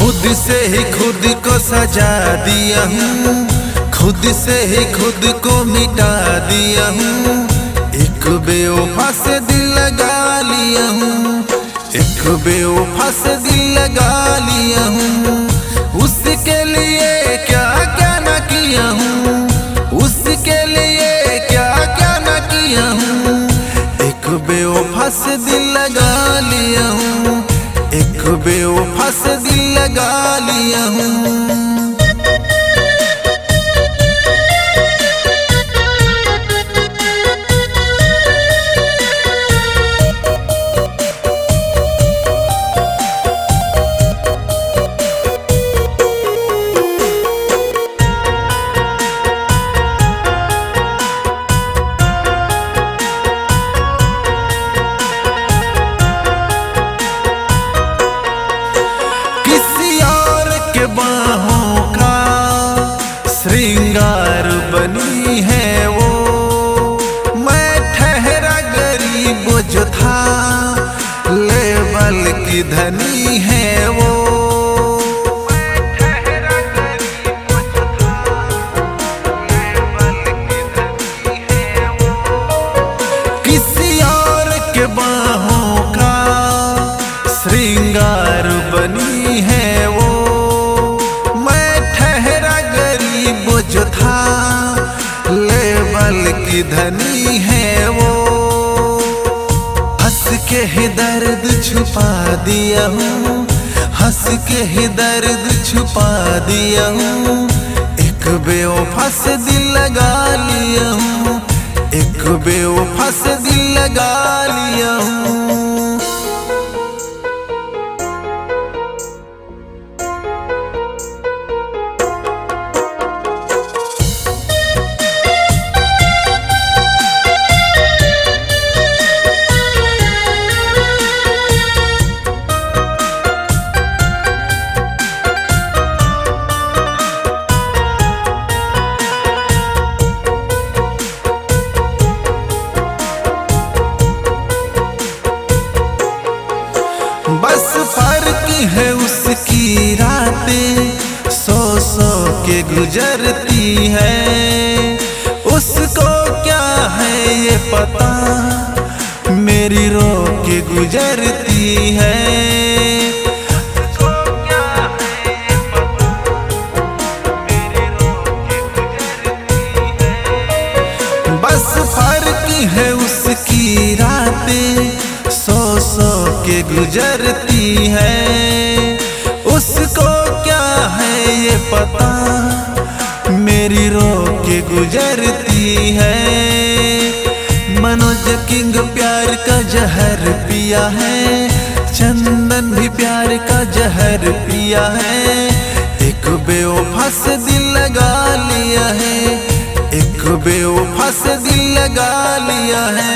खुद से ही खुद को सजा दिया हूँ, खुद से ही खुद को मिटा दिया हूँ। एक बेवफा से दिल लगा लिया हूँ, एक बेवफा से दिल लगा लिया हूँ। उसके लिए क्या क्या न किया हूँ, उसके लिए क्या क्या न किया हूँ। एक बेवफा से दिल लगा लिया हूँ, एक बेवफा से दिल लगा लिया हूँ। श्रृंगार बनी है वो, मैं ठहरा गरीब जो था, लेवल की धनी है वो। किसी और के बाहों का श्रृंगार बनी है वो, जो था लेवल की धनी है वो। हंस के ही दर्द छुपा दिया हूँ, हंस के ही दर्द छुपा दिया हूँ। एक बेवफा से दिल लगा लिया हूँ, एक बेवफा से दिल लगा लिया हूँ। बस फर्क है उसकी रातें सौ सौ के गुजरती है, उसको क्या है ये पता मेरी रो के गुजरती है। बस फर्क है उसकी रातें सौ सौ के गुजरती है, उसको क्या है ये पता मेरी रो के गुजरती है। मनोज किंग प्यार का जहर पिया है, चंदन भी प्यार का जहर पिया है। एक बेवफा से दिल लगा लिया है, एक बेवफा से दिल लगा लिया है।